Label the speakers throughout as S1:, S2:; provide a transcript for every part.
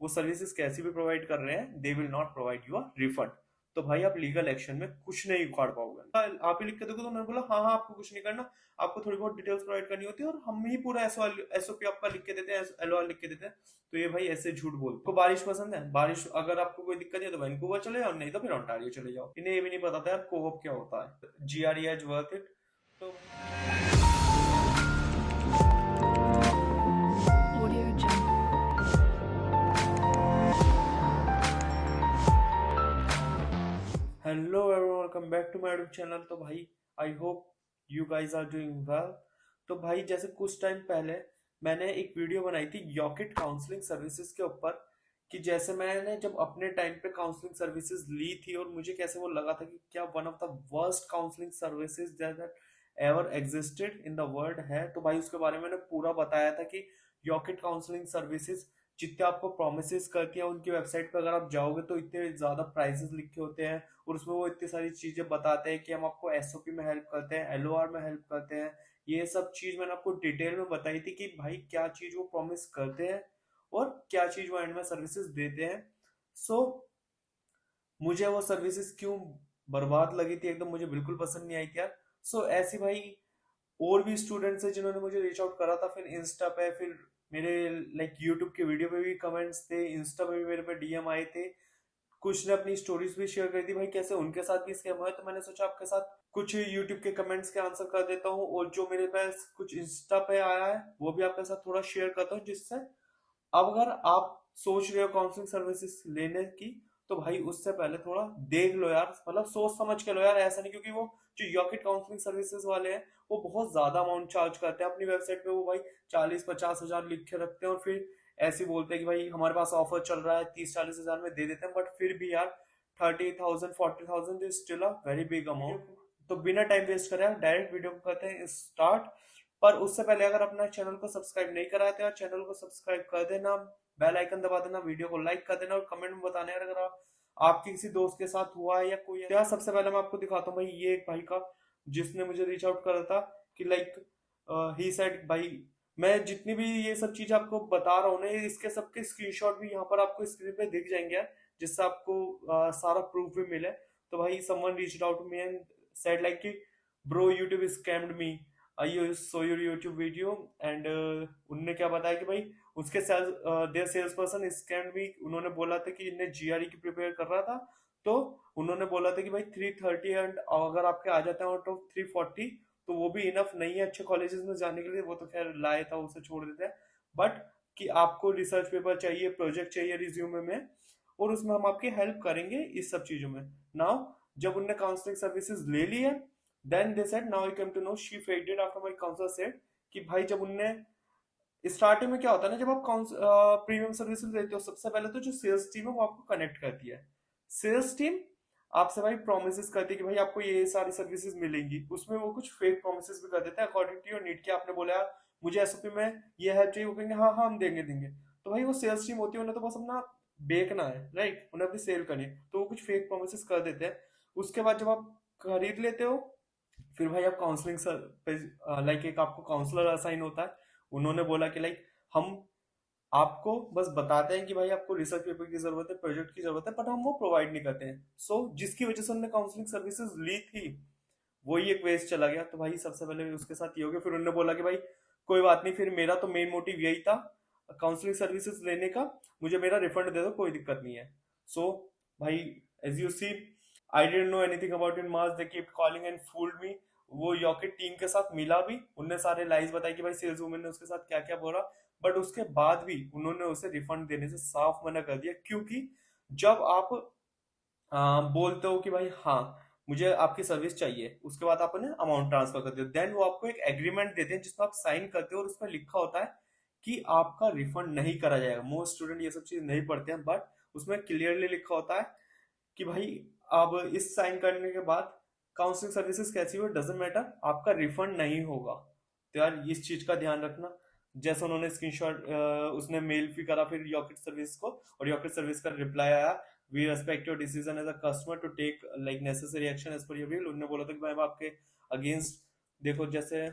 S1: वो सर्विसेज कैसी भी प्रोवाइड कर रहे हैं, they will not provide you refund. तो भाई आप लीगल एक्शन में कुछ नहीं उखाड़ पाओगे। आप ही लिख के दोगे? तो उन्होंने बोला हाँ हाँ आपको कुछ नहीं करना, आपको थोड़ी बहुत डिटेल्स प्रोवाइड करनी होती है और हम ही पूरा एसओपी आपका लिख के देते हैं, एलओआर लिख के देते हैं। तो ये भाई ऐसे झूठ बोलते। को बारिश पसंद है, बारिश अगर आपको कोई दिक्कत है तो वैंकूवर चले जाओ, नहीं तो फिर ओंटारियो चले जाओ। इन्हें ये भी नहीं पता था यार कोऑप क्या होता है, जीआरई इज वर्थ इट। तो
S2: Audio Jungle.
S1: Hello everyone, welcome back to my YouTube channel. तो भाई I hope you guys are doing well. तो भाई जैसे कुछ टाइम पहले मैंने एक वीडियो बनाई थी यॉकेट काउंसलिंग सर्विसेज के ऊपर, कि जैसे मैंने जब अपने टाइम पे काउंसलिंग सर्विसेज ली थी और मुझे कैसे वो लगा था कि क्या one of the worst counselling services that ever existed in the world है। तो भाई उसके बारे में मैंने पूरा बताया था कि यॉकेट काउंसलिंग सर्विसेज जितने आपको प्रोमिस करती है, उनकी वेबसाइट पे अगर आप जाओगे तो इतने ज्यादा प्राइसेस लिखे होते हैं और उसमें वो इतनी सारी चीजें बताते हैं कि हम आपको एसओपी में हेल्प करते हैं, एलओआर में हेल्प करते हैं। ये सब चीज मैंने आपको डिटेल में बताई थी कि भाई क्या चीज वो प्रॉमिस करते हैं और क्या चीज वो एंड में सर्विसेज देते हैं। सो मुझे वो सर्विसेज क्यों बर्बाद लगी थी, एकदम मुझे बिल्कुल पसंद नहीं आई थी यार। सो ऐसी भाई और भी स्टूडेंट्स हैं जिन्होंने मुझे रीच आउट करा था, फिर इंस्टा पे, फिर मेरे लाइक यूट्यूब के वीडियो पे भी कमेंट्स थे, इंस्टा पे भी मेरे पे डीएम आए थे, कुछ ने अपनी स्टोरीज भी शेयर करी थी भाई कैसे उनके साथ भी स्कैम हुआ है। तो मैंने सोचा आपके साथ कुछ यूट्यूब के कमेंट्स के आंसर कर देता हूँ और जो मेरे पास कुछ इंस्टा पे आया है वो भी आपके साथ थोड़ा शेयर करता हूँ, जिससे अब अगर आप सोच रहे हो काउंसलिंग सर्विसेज लेने की तो भाई उससे पहले थोड़ा देख लो यार, मतलब सोच समझ के लो यार। ऐसा नहीं, क्योंकि वो जो यॉकेट काउंसलिंग सर्विसेज वाले हैं वो बहुत ज्यादा अमाउंट चार्ज करते हैं अपनी वेबसाइट पे। वो भाई 40-50 हजार लिख के रखते हैं और फिर ऐसे बोलते हैं कि भाई हमारे पास ऑफर चल रहा है, 30-40 हजार में दे देते हैं। बट फिर भी यार 30,000 40,000 is still a very big amount. तो बिना टाइम वेस्ट करे डायरेक्ट वीडियो को करते हैं स्टार्ट। पर उससे पहले अगर अपना चैनल को सब्सक्राइब नहीं करा है तो यार चैनल को सब्सक्राइब कर देना, बेल आइकन दबा देना, वीडियो को लाइक कर देना और कमेंट में बताना यार अगर आपके किसी दोस्त के साथ हुआ है या कोई। यार सबसे पहले मैं आपको दिखाता हूँ भाई, ये एक भाई का जिसने मुझे रीच आउट करा था कि लाइक ही सेड भाई मैं जितनी भी ये सब चीज आपको बता रहा हूँ ना, इसके सबके स्क्रीनशॉट भी यहाँ पर आपको स्क्रीन पे दिख जाएंगे यार, जिससे आपको सारा प्रूफ भी मिले। तो भाई someone reached out to me and said like कि bro YouTube scammed me, I saw your YouTube video and उनने क्या बताया कि भाई उसके sales their sales person scammed me. उन्होंने बोला था कि इन्हें जीआरई की प्रिपेयर कर रहा था, तो उन्होंने बोला था कि भाई 330 एंड अगर आपके आ जाते हैं आउट ऑफ 340 तो वो भी इनफ नहीं है अच्छे कॉलेजेस में जाने के लिए। वो तो खैर लाए था, उसे छोड़ देते हैं। बट कि आपको रिसर्च पेपर चाहिए, प्रोजेक्ट चाहिए रिज्यूमे में, और उसमें हम आपकी हेल्प करेंगे इस सब चीजों में। नाउ जब उनने काउंसलिंग सर्विसेज ले ली है, then they said now I come to know she faded after my counsellor said कि भाई जब उनने स्टार्टिंग में क्या होता है ना, जब आप प्रीमियम सर्विसेज लेते हो सबसे पहले तो जो सेल्स टीम है वो आपको कनेक्ट करती है। सेल्स टीम आपसे भाई प्रोमिस करती है कि भाई आपको ये सारी सर्विसेज मिलेंगी, उसमें वो कुछ फेक प्रोमिस भी कर देते हैं अकॉर्डिंग टू योर नीड। के आपने बोला यार मुझे एसओपी में ये हेल्प चाहिए, वो कहेंगे हाँ हाँ हम देंगे देंगे। तो भाई वो सेल्स टीम होती है, उन्हें तो बस अपना बेचना है, राइट, उन्हें अपनी सेल करनी है, तो वो कुछ फेक प्रोमिस कर देते हैं। उसके बाद जब आप खरीद लेते हो फिर भाई आप काउंसलिंग सर पे लाइक एक आपको काउंसलर असाइन होता है। उन्होंने बोला कि लाइक हम आपको बस बताते हैं कि भाई आपको रिसर्च पेपर की जरूरत है, प्रोजेक्ट की जरूरत है, बट हम वो प्रोवाइड नहीं करते हैं। सो जिसकी वजह से उन्होंने काउंसलिंग सर्विसेज ली थी वही एक वेस्ट चला गया। तो भाई सबसे पहले उसके साथ ये हो गया। फिर उन्होंने बोला कि भाई कोई बात नहीं, फिर मेरा तो मेन मोटिव यही था काउंसलिंग सर्विसेज लेने का, मुझे मेरा रिफंड दे दो, कोई दिक्कत नहीं है। सो भाई as you see I didn't know anything about in mass, they keep calling and fooled me. वो यॉकेट टीम के साथ मिला भी, उनने सारे लाइज बताई कि भाई सेल्स वुमेन ने उसके साथ क्या क्या बोला, बट उसके बाद भी उन्होंने उसे रिफंड देने से साफ मना कर दिया। क्योंकि जब आप बोलते हो कि भाई हाँ मुझे आपकी सर्विस चाहिए, उसके बाद आप उन्हें अमाउंट ट्रांसफर करते हो, देन वो आपको एक एग्रीमेंट देते हैं जिसमें आप साइन करते हो और उसमें लिखा होता है कि आपका रिफंड नहीं करा जाएगा। मोस्ट स्टूडेंट ये सब चीज नहीं पढ़ते हैं, बट उसमें क्लियरली लिखा होता है कि भाई अब इस साइन करने के बाद काउंसलिंग सर्विसेज कैसी हो डजेंट मैटर, आपका रिफंड नहीं होगा। तो यार इस चीज का ध्यान रखना। जैसे उन्होंने स्क्रीनशॉट उसने मेल भी करा फिर यॉकेट सर्विस को, और यॉकेट सर्विस का रिप्लाई आया we respect your decision as a customer to take like necessary action as per your will. उन्होंने बोला था कि भाई मैं आपके अगेंस्ट, देखो जैसे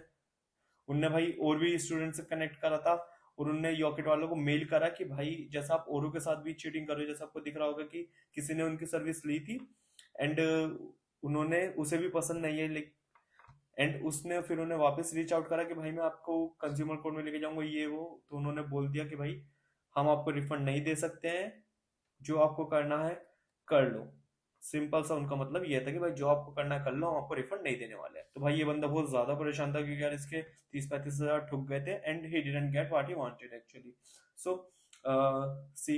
S1: उनने भाई और भी स्टूडेंट से कनेक्ट करा था और उन्होंने यॉकेट वालों को मेल करा कि भाई जैसा आप औरों के साथ भी चीटिंग कर रहे हो, जैसा आपको दिख रहा होगा कि किसी ने उनकी सर्विस ली थी एंड उन्होंने उसे भी पसंद नहीं है, एंड उसने फिर उन्हें वापस रीच आउट करा कि भाई मैं आपको कंज्यूमर कोर्ट में लेके जाऊंगा ये वो। तो उन्होंने बोल दिया कि भाई हम आपको रिफंड नहीं दे सकते हैं, जो आपको करना है कर लो। सिंपल सा उनका मतलब ये था कि भाई जो आपको करना है कर लो, हम आपको रिफंड नहीं देने वाले हैं। तो भाई ये बंदा बहुत ज्यादा परेशान था क्योंकि यार इसके 30-35 हजार ठुक गए थे and he didn't get what he wanted actually. So see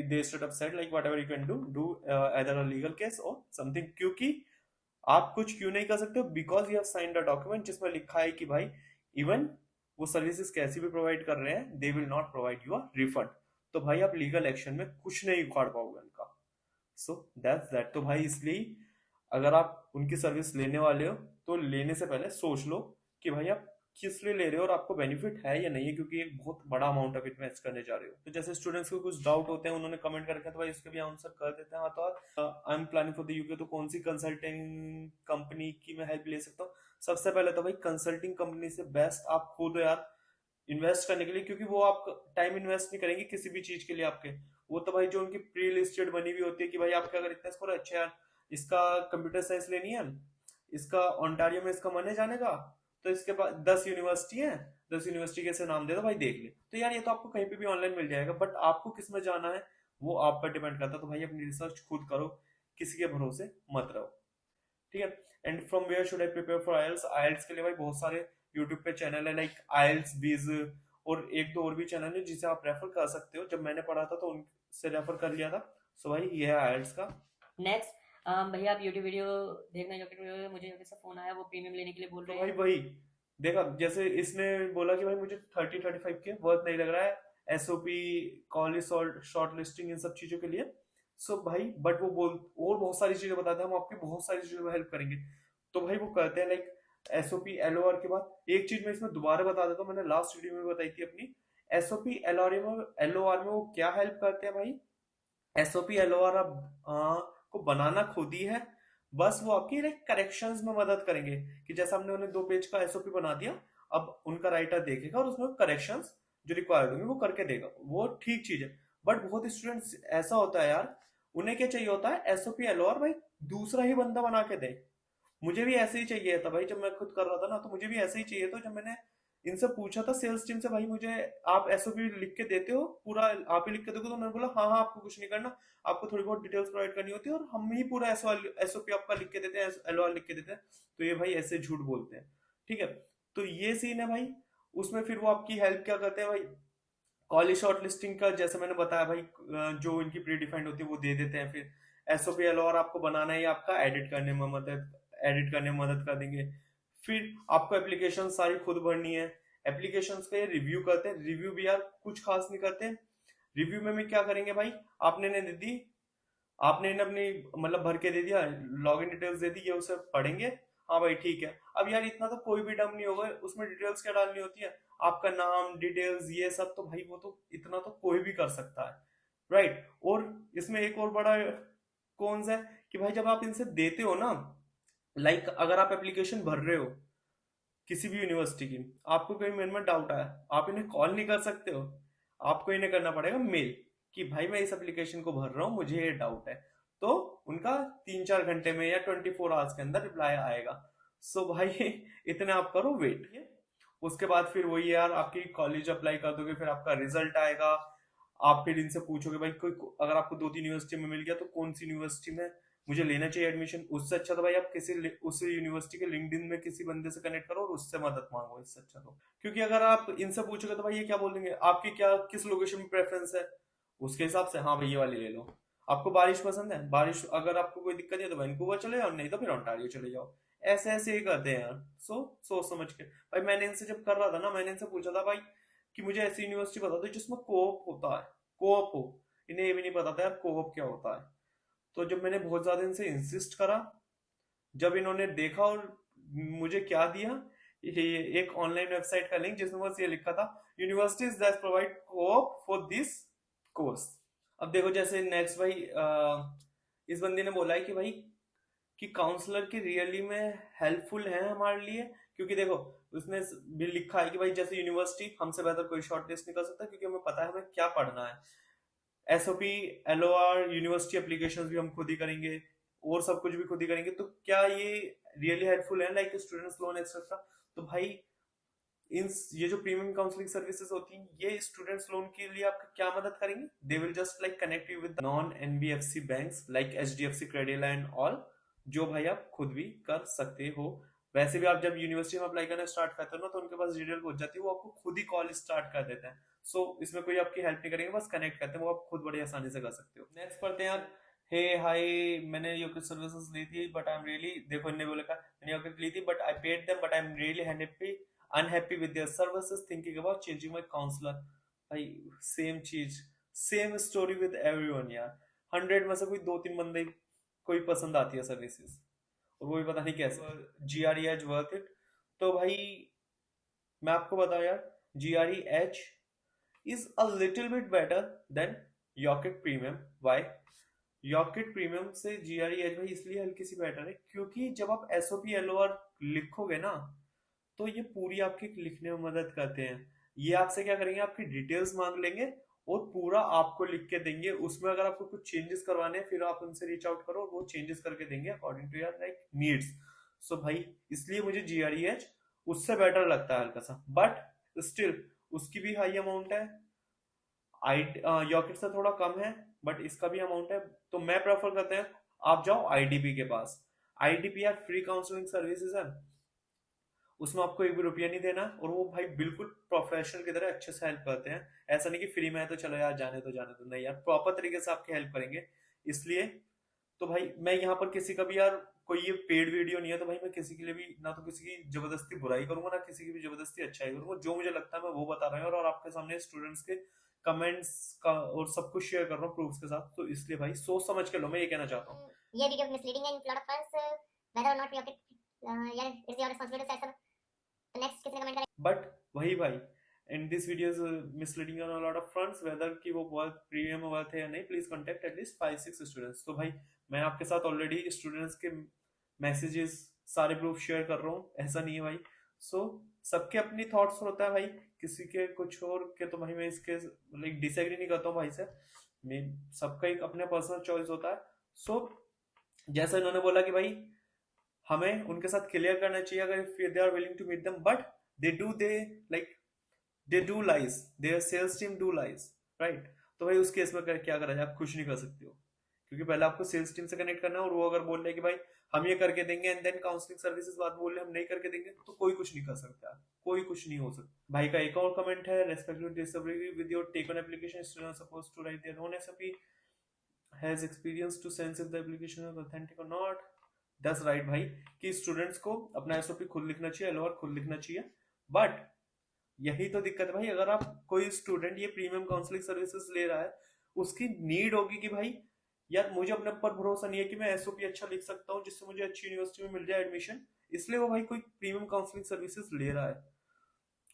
S1: they state upset like whatever you can do either a legal case or something, क्योंकि आप कुछ क्यों नहीं कर सकते हो, because you have signed a document जिसमें लिखा है कि भाई इवन वो सर्विसेज कैसी भी प्रोवाइड कर रहे हैं they will not provide you a refund. तो भाई आप लीगल एक्शन में कुछ नहीं उखाड़ पाओगे उनका। So that's that. तो भाई इसलिए अगर आप उनकी सर्विस लेने वाले हो तो लेने से पहले सोच लो कि भाई आप किस लिए ले रहे हो और आपको बेनिफिट है या नहीं है, क्योंकि एक बहुत बड़ा अमाउंट ऑफ इन्वेस्ट करने जा रहे हो। तो जैसे स्टूडेंट्स को कुछ डाउट होते हैं, उन्होंने कमेंट करके तो भाई इसके भी आंसर कर देते हैं। हाँ, तो I am planning for the UK, तो कौन सी कंसल्टिंग कंपनी की मैं हेल्प ले सकता हूँ? सबसे पहले तो भाई कंसल्टिंग कंपनी से बेस्ट आप खुद हो यार इन्वेस्ट करने के लिए, क्योंकि वो आप टाइम इन्वेस्ट नहीं करेंगे किसी भी चीज के लिए आपके। वो तो भाई जो उनकी प्री लिस्टेड बनी हुई होती है कि भाई आपका अगर इतना स्कोर अच्छा यार, इसका कंप्यूटर साइंस लेनी है, इसका ओंटारियो में इसका मन है जाने का, तो इसके पास 10 यूनिवर्सिटी है, 10 यूनिवर्सिटी के ऐसे नाम दे दो भाई देख ले। तो यार ये तो आपको कहीं पे भी ऑनलाइन मिल जाएगा, बट आपको किस में जाना है वो आप पर डिपेंड करता है। तो भाई अपनी रिसर्च खुद करो, किसी के भरोसे मत रहो, ठीक है। And from where should I prepare for IELTS? IELTS के लिए भाई बहुत सारे यूट्यूब पे चैनल है लाइक आइल्स बीज, और एक दो और भी चैनल है जिसे आप रेफर कर सकते हो। जब मैंने पढ़ा था तो उनसे रेफर कर लिया था। सो भाई ये है आइल्स का। नेक्स्ट, भैया आप यूट्यूब वीडियो देखना, यूट्यूब वीडियो मुझे अभी से फोन आया, वो प्रीमियम लेने के लिए बोल रहे हैं। तो भाई वही देखा, जैसे इसने बोला कि भाई मुझे 30-35 के वर्थ नहीं लग रहा है एसओपी, कॉलेज शॉर्ट लिस्टिंग, इन सब चीजों के लिए। सो भाई बट वो बोल और बहुत सारी चीजें बताते हैं, हम आपकी बहुत सारी चीजों में हेल्प करेंगे। तो भाई वो कहते हैं लाइक एसओपी एलओआर के बाद एक चीज मैं इसमें दोबारा बता देता हूँ, मैंने लास्ट वीडियो में बताई थी अपनी। एसओपी एलओआर में वो क्या हेल्प करते हैं भाई? एसओपी एलओआर आप को बनाना खुद ही है, बस वो आपकी लाइक करेक्शंस में मदद करेंगे कि जैसा हमने उन्हें 2 पेज का एसओपी बना दिया, अब उनका राइटर देखेगा और उसमें करेक्शंस जो रिक्वायर्ड होंगे वो करके देगा, वो ठीक चीज है। बट बहुत स्टूडेंट्स ऐसा होता है यार, उन्हें क्या चाहिए होता है एसओपी एलओआर भाई दूसरा ही बंदा बना के दे। मुझे भी ऐसे ही चाहिए था भाई, जब मैं खुद कर रहा था ना तो मुझे भी ऐसे ही चाहिए था। जब मैंने इनसे पूछा था सेल्स टीम से, भाई मुझे आप एसओपी लिख के देते हो, पूरा आप ही लिख के दोगे? तो उन्होंने बोला हाँ हाँ आपको कुछ नहीं करना, आपको थोड़ी बहुत डिटेल्स प्रोवाइड करनी होती है और हम ही पूरा एसओपी आपका लिख के देते हैं, एलओआर लिख के देते हैं। तो ये भाई ऐसे झूठ बोलते हैं, ठीक है। तो ये सीन है भाई। उसमें फिर वो आपकी हेल्प क्या करते हैं भाई? कॉलेज शॉर्ट लिस्टिंग का जैसे मैंने बताया भाई, जो इनकी प्री डिफाइंड होती है वो दे देते हैं। फिर एसओपी एलओआर आपको बनाना है, आपका एडिट करने में मदद कर देंगे। फिर आपको एप्लीकेशन सारी खुद भरनी है, एप्लीकेशन के रिव्यू करते हैं। रिव्यू भी यार कुछ खास नहीं करते। रिव्यू में भी क्या करेंगे भाई, आपने ने दे दी, आपने इन्हें अपनी मतलब भर के दे दिया, लॉग इन डिटेल्स दे दी, ये उसे पढ़ेंगे, हाँ भाई ठीक है। अब यार इतना तो कोई भी डम नहीं होगा, उसमें डिटेल्स क्या डालनी होती है, आपका नाम डिटेल्स ये सब, तो भाई वो तो इतना तो कोई भी कर सकता है, राइट। और इसमें एक और बड़ा कौन सा है कि भाई जब आप इनसे देते हो ना, लाइक अगर आप एप्लीकेशन भर रहे हो किसी भी यूनिवर्सिटी की, आपको कोई मेल में डाउट आया, आप इन्हें कॉल नहीं कर सकते हो, आपको इन्हें करना पड़ेगा मेल कि भाई मैं इस एप्लीकेशन को भर रहा हूँ, मुझे ये डाउट है। तो उनका 3-4 घंटे में या 24 आवर्स के अंदर रिप्लाई आएगा। सो भाई इतने आप करो वेट। उसके बाद फिर वही यार आपकी कॉलेज अप्लाई कर दोगे, फिर आपका रिजल्ट आएगा। आप फिर इनसे पूछोगे भाई कोई अगर आपको 2-3 यूनिवर्सिटी में मिल गया तो कौन सी यूनिवर्सिटी में मुझे लेना चाहिए एडमिशन। उससे अच्छा तो भाई आप किसी उस यूनिवर्सिटी के लिंक्डइन में किसी बंदे से कनेक्ट करो और उससे मदद मांगो, इससे अच्छा तो। क्योंकि अगर आप इनसे पूछोगे तो भाई ये क्या बोलेंगे, आपकी क्या किस लोकेशन में प्रेफरेंस है, उसके हिसाब से हाँ भाई ये वाली ले लो। आपको बारिश पसंद है, बारिश अगर आपको कोई दिक्कत है तो वैंकूवर चले जाओ, नहीं तो फिर ओंटारियो चले जाओ। ऐसे ऐसे ही करते हैं यार। सोच समझ के भाई। मैंने इनसे जब कर रहा था ना, मैंने इनसे पूछा था भाई कि मुझे ऐसी यूनिवर्सिटी बता दो जिसमें कोऑप होता है, कोऑप हो। इन्हें ये भी नहीं पता था यार कोऑप क्या होता है। तो जब मैंने बहुत ज्यादा इनसे इंसिस्ट करा, जब इन्होंने देखा और मुझे क्या दिया, ये एक ऑनलाइन वेबसाइट का लिंक जिसमें बस ये लिखा था universities that provide coop for this course. अब देखो जैसे नेक्स्ट भाई इस बंदे ने बोला है कि भाई कि काउंसलर की रियली में हेल्पफुल है हमारे लिए क्योंकि देखो उसने भी लिखा है कि भाई जैसे यूनिवर्सिटी हमसे बेहतर कोई शॉर्ट लिस्ट नहीं कर सकता, क्योंकि हमें पता है हमें क्या पढ़ना है। एसओपी, एलओआर, यूनिवर्सिटी एप्लीकेशंस भी हम खुद ही करेंगे और सब कुछ भी खुद ही करेंगे। तो क्या ये रियली हेल्पफुल है लाइक स्टूडेंट्स लोन एक्सेट्रा? तो भाई इन ये जो प्रीमियम काउंसलिंग सर्विसेज होती हैं ये स्टूडेंट्स लोन के लिए आपका क्या मदद करेंगे? They will just like connect you with non NBFC banks like HDFC, credit and all, जो भाई आप खुद भी कर सकते हो। वैसे भी आप जब यूनिवर्सिटी में अप्लाई करना स्टार्ट करते हो ना तो उनके पास डिटेल पहुंच जाती है, वो आपको खुद ही कॉल स्टार्ट कर देते हैं। सो इसमें कोई आपकी हेल्प नहीं करेंगे, बस कनेक्ट करते हैं, वो आप खुद बड़ी आसानी से कर सकते हो। नेक्स्ट पढ़ते हैं यार। हे हाय, मैंने योकिट सर्विसेज ली थी बट आई एम रियली, देखो इन्होंने बोला था मैंने योकिट ली थी but I paid them but I am really happy unhappy with their services, thinking about changing my counselor। भाई सेम चीज, सेम स्टोरी विद एवरीवन यार। 100 में से कोई 2-3 बंदे कोई पसंद आती है सर्विसेज, और वो भी पता नहीं कैसे। G R E H worth it? तो भाई मैं आपको बताऊं यार, G R E H is a little bit better than Yocket premium. Why? Yocket premium से जी आर ई एच भाई इसलिए हल्की सी बेटर है क्योंकि जब आप एसओपी एलओआर लिखोगे ना तो ये पूरी आपकी लिखने में मदद करते हैं। ये आपसे क्या करेंगे, आपकी डिटेल्स मांग लेंगे और पूरा आपको लिख के देंगे। उसमें अगर आपको कुछ चेंजेस करवाने हैं फिर आप उनसे रीच आउट करो, वो चेंजेस करके देंगे according to your like needs. So भाई इसलिए मुझे जीआरईएच उससे बेटर लगता है हल्का सा, बट स्टिल उसकी भी हाई अमाउंट है। आई यॉकेट से थोड़ा कम है बट इसका भी अमाउंट है। तो मैं प्रेफर करते हैं आप जाओ आईडीपी के पास। आईडीपी यार फ्री काउंसलिंग सर्विसेज है, उसमें आपको एक भी रुपया नहीं देना, और वो भाई बिल्कुल प्रोफेशनल की तरह अच्छे से हेल्प करते हैं। ऐसा नहीं कि फ्री में है तो चलो यार जाने दो, नहीं यार, प्रॉपर तरीके से आपकी हेल्प करेंगे। इसलिए तो भाई मैं यहाँ पर किसी का भी यार कोई ये पेड वीडियो नहीं है, तो भाई मैं किसी के लिए भी ना तो किसी की जबरदस्ती बुराई करूंगा ना किसी की भी जबरदस्ती अच्छाई करूंगा। जो मुझे लगता है मैं वो बता रहा हूँ, और आपके सामने स्टूडेंट्स के कमेंट्स का और सब कुछ शेयर कर रहा हूँ प्रूफ्स के साथ। तो इसलिए भाई सोच समझ के लो, मैं ये कहना चाहता हूँ। ये वीडियो मिसलीडिंग है in lot of fronts, whether or not we have to, यार it's your responsibility to set सब नेक्स्ट किसने कमेंट करें। बट वही भाई and this video is misleading on a lot of fronts, whether कि वो worth premium worth है या नहीं, प्लीज कांटेक्ट एटलीस्ट 5-6 स्टूडेंट्स। तो भाई मैं आपके साथ ऑलरेडी स्टूडेंट्स के मैसेजेस सारे प्रूफ शेयर कर रहा हूँ, ऐसा नहीं है भाई। सो सबके अपनी थॉट्स होता है भाई, किसी के कुछ और के, तो भाई मैं इसके लाइक डिसएग्री नहीं करता हूँ भाई से। मैं सबका एक अपने पर्सनल चॉइस होता है। सो जैसा इन्होंने बोला कि भाई हमें उनके साथ क्लियर करना चाहिए अगर if they are willing to meet them, but they like they do lies, their sales team do lies, right? तो भाई उस केस में क्या करा जाए, आप कुछ नहीं कर सकते हो, क्योंकि पहले आपको सेल्स टीम से कनेक्ट करना है, और वो अगर बोल रहे हैं कि भाई हम ये करके देंगे एंड देन काउंसलिंग सर्विसेज बात बोल रहे हैं हम नहीं करके देंगे, तो कोई कुछ नहीं कर सकता, कोई कुछ नहीं हो सकता। भाई का एक और कमेंट है, respect disability with your take on application student suppose to write their own SOP has experience to sense if the application is authentic और नॉट। दैट्स राइट भाई, कि स्टूडेंट्स को अपना एसओपी खुद लिखना चाहिए, एलओआर खुद लिखना चाहिए। बट यही तो दिक्कत है भाई, अगर आप कोई स्टूडेंट ये प्रीमियम काउंसलिंग सर्विसेज ले रहा है, उसकी नीड होगी कि भाई यार मुझे अपने ऊपर भरोसा नहीं है कि मैं एसओपी अच्छा लिख सकता हूँ जिससे मुझे अच्छी यूनिवर्सिटी में मिल जाए एडमिशन, इसलिए वो भाई कोई प्रीमियम काउंसलिंग सर्विसेज ले रहा है।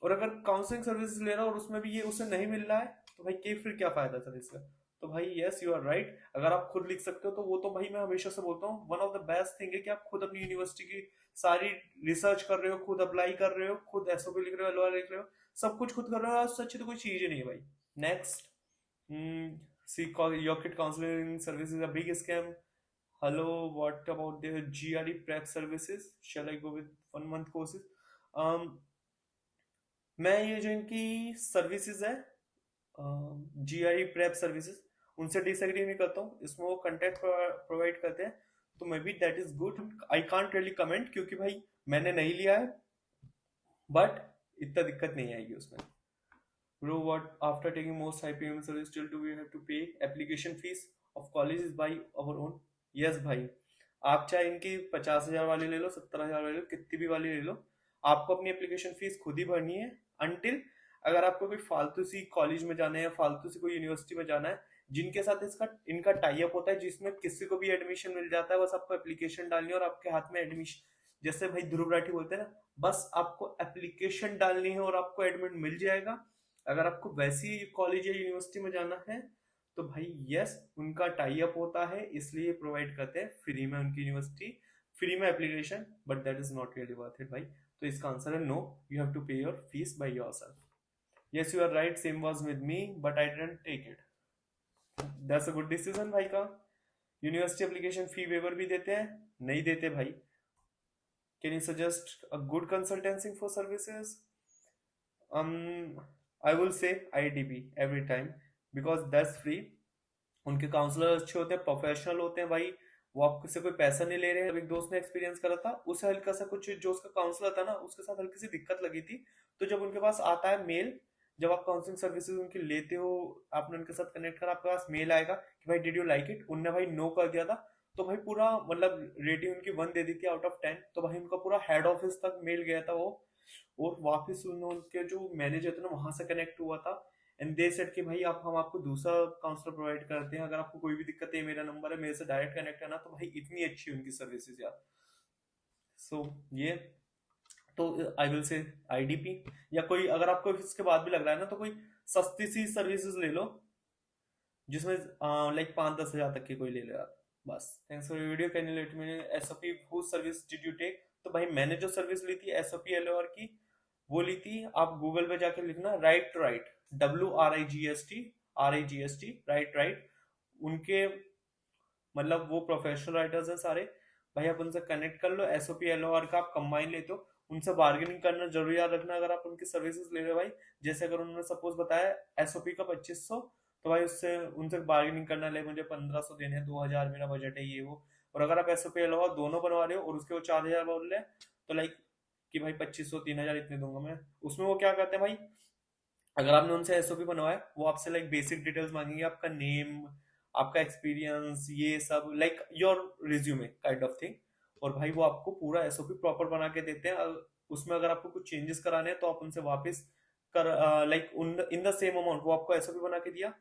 S1: और अगर काउंसलिंग सर्विसेज ले रहा है और उसमें भी ये उसे नहीं मिल रहा है, तो भाई के फिर क्या फायदा सर इसका? तो भाई यस यू आर राइट, अगर आप खुद लिख सकते हो तो वो तो भाई मैं हमेशा से बोलता हूँ one of the best thing है कि आप खुद अपनी यूनिवर्सिटी की सारी रिसर्च कर रहे हो, खुद अप्लाई कर रहे हो, खुद एसओपी लिख रहे हो, एलओआर लिख रहे हो, सब कुछ खुद कर रहे हो, उससे अच्छी तो कोई चीज ही नहीं है भाई। Next, see Yocket counselling service is a big scam. Hello, what about the GRE prep services, shall I go with 1 month courses? मैं ये जो इनकी सर्विसेज है जीआरई प्रेप सर्विसेज, उनसे डिसएग्री नहीं करता हूँ, इसमें वो कंटेंट प्रोवाइड करते हैं, तो may be that is good. I can't really comment क्योंकि भाई मैंने नहीं लिया है, बट इतना दिक्कत नहीं आएगी उसमें। Bro, what after taking most high payment service still do we have to pay application fees of colleges by our own? Yes भाई, आप चाहे इनकी 50,000 वाली ले लो, 70,000 वाली ले लो, कितनी भी वाली ले लो, आपको अपनी एप्लीकेशन फीस खुद ही भरनी है। अनटिल अगर आपको कोई फालतू सी कॉलेज में जाना है या फालतू सी कोई यूनिवर्सिटी में जाना है जिनके साथ इसका इनका टाई अप होता है, जिसमें किसी को भी एडमिशन मिल जाता है, बस आपको एप्लीकेशन डालनी है और आपके हाथ में एडमिशन, जैसे भाई ध्रुव राठी बोलते हैं ना, बस आपको एप्लीकेशन डालनी है और आपको एडमिट मिल जाएगा। अगर आपको वैसी कॉलेज या यूनिवर्सिटी में जाना है तो भाई यस उनका टाई अप होता है, इसलिए प्रोवाइड करते हैं फ्री में उनकी यूनिवर्सिटी, फ्री में application, but that is not really worth it भाई। तो इसका आंसर है no, you have to pay your fees by yourself. Yes you are right, same was with me but I didn't take it. That's a good decision भाई का। University application fee waiver भी देते हैं? नहीं देते भाई। Can you suggest a good consultancy for services? I will say IITB every time because that's free. उनके counsellor अच्छे होते हैं, प्रोफेशनल होते हैं भाई। वो आपसे से कोई पैसा नहीं ले रहे हैं। एक दोस्त ने एक्सपीरियंस करा था, उसे हल्का सा कुछ, जो उसका काउंसलर था ना, उसके साथ हल्की सी दिक्कत लगी थी। तो जब उनके पास आता है मेल, जब आप काउंसलिंग सर्विसेज उनकी लेते हो, आपने उनके साथ कनेक्ट करा, आपके पास मेल आएगा कि भाई डिड यू लाइक इट। उनने भाई नो कर दिया था, तो भाई पूरा मतलब रेटिंग उनकी 1 दे दी थी आउट ऑफ 10। तो भाई उनका पूरा हेड ऑफिस तक मेल गया था वो, और वापस उनके जो मैनेजर थे ना, वहां से कनेक्ट हुआ था। एंड दे सेड कि भाई आप, हम आपको दूसरा काउंसलर प्रोवाइड करते हैं, अगर आपको कोई भी दिक्कत है मेरा नंबर है, मेरे से डायरेक्ट कनेक्ट करना। तो भाई इतनी अच्छी उनकी सर्विसेज यार। सो ये तो आई विल से IDP। या कोई, अगर आपको इसके बाद भी लग रहा है ना, तो कोई सस्ती सी सर्विसेज ले लो जिसमें लाइक 5-10 हजार तक की कोई ले लो यार। बस। Thanks for video, can you let me SOP who service did you take? तो भाई मैंने जो सर्विस ली थी SOP LOR की, वो ली थी, आप गूगल पे जाके लिखना right right, WRIGST right right. उनके मतलब वो प्रोफेशनल राइटर्स हैं सारे भाई, आप उनसे कनेक्ट कर लो। SOP LOR का आप कंबाइन लेते हो, उनसे बार्गेनिंग करना जरूर याद रखना अगर आप उनकी सर्विसेज ले रहे हो भाई। जैसे अगर उन्होंने सपोज बताया SOP का 2500, तो भाई उससे उनसे बार्गेनिंग करना, ले मुझे 1500 देने हैं, 2000 मेरा बजट है, ये वो। और अगर आप SOP LOR दोनों बनवा रहे हो और उसके वो 4000 बोल रहे हैं, तो लाइक कि भाई 2500 3000 इतने दूंगा मैं। उसमें वो क्या करते हैं भाई, अगर आपने उनसे SOP बनवाया, वो आपसे लाइक बेसिक डिटेल्स मांगेंगे, आपका नेम, आपका एक्सपीरियंस, ये सब like your resume kind of thing. और भाई वो आपको पूरा SOP प्रॉपर बना के देते हैं। उसमें अगर आपको कुछ चेंजेस कराने हैं, तो आप उनसे वापस कर, like in the same amount, वो आपको SOP बना के दिया,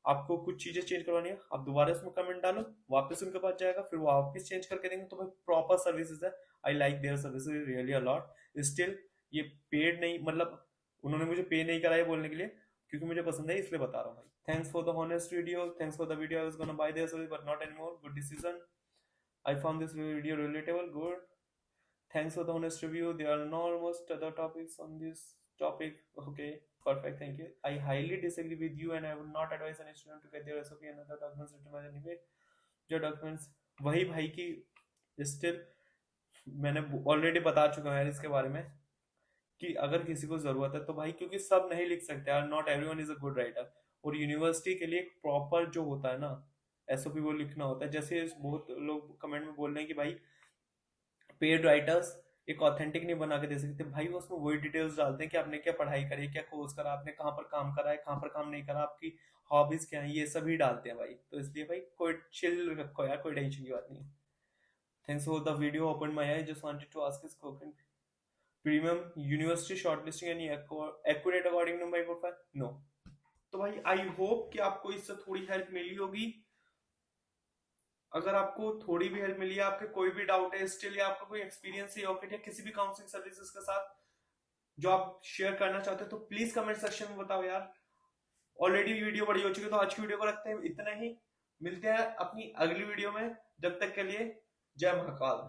S1: आपको कुछ चीजें चेंज करवानी है, आप दोबारा उसमें कमेंट डालो, वापस उनके पास जाएगा, फिर वो वापस चेंज करके देंगे। तो भाई प्रॉपर सर्विसेज है। I like their services really a lot. Still ये पेड नहीं, मतलब उन्होंने मुझे पे नहीं करा है बोलने के लिए, क्योंकि मुझे पसंद है इसलिए बता रहा हूँ भाई। Thanks for the honest video, thanks for the video, I was gonna by this but not anymore, good decision, I found this video relatable, good, thanks for the honest review, there are no almost other topics on this topic, okay, perfect, thank you, I highly disagree with you and I would not advise any student to get their SOP and other documents written by anyway, जो documents, वही भाई की still मैंने already बता चुका हूँ यार इसके बारे में, कि अगर किसी को जरूरत है तो भाई, क्योंकि सब नहीं लिख सकते यार, not everyone is a good writer. और यूनिवर्सिटी के लिए एक प्रॉपर जो होता है ना SOP, वो लिखना होता है। जैसे बहुत लोग कमेंट में बोल रहे हैं कि भाई पेड राइटर्स एक ऑथेंटिक नहीं बना के दे सकते भाई, वो उसमें वही डिटेल्स डालते हैं कि आपने क्या पढ़ाई करी, क्या कोर्स करा, आपने कहाँ पर काम करा है, कहाँ पर काम नहीं करा, आपकी हॉबीज क्या है, ये सभी डालते हैं भाई। तो इसलिए भाई कोई चिल रखो यार, कोई टेंशन की बात नहीं है। Thanks for the video, open my eye, just wanted to ask is question, premium university shortlisting any accurate according to my profile? No. तो भाई आई होप कि आपको इससे थोड़ी हेल्प मिली होगी। अगर आपको थोड़ी भी हेल्प मिली है, आपके कोई भी डाउट है स्टिल, या आपका कोई एक्सपीरियंस है यॉकेट या किसी भी काउंसलिंग सर्विसेज के साथ जो आप शेयर करना चाहते हो, तो प्लीज कमेंट सेक्शन में बताओ यार। ऑलरेडी वीडियो बड़ी हो चुकी है, तो आज की वीडियो को रखते हैं इतना ही। मिलते हैं अपनी अगली वीडियो में, जब तक के लिए जय महाकाल।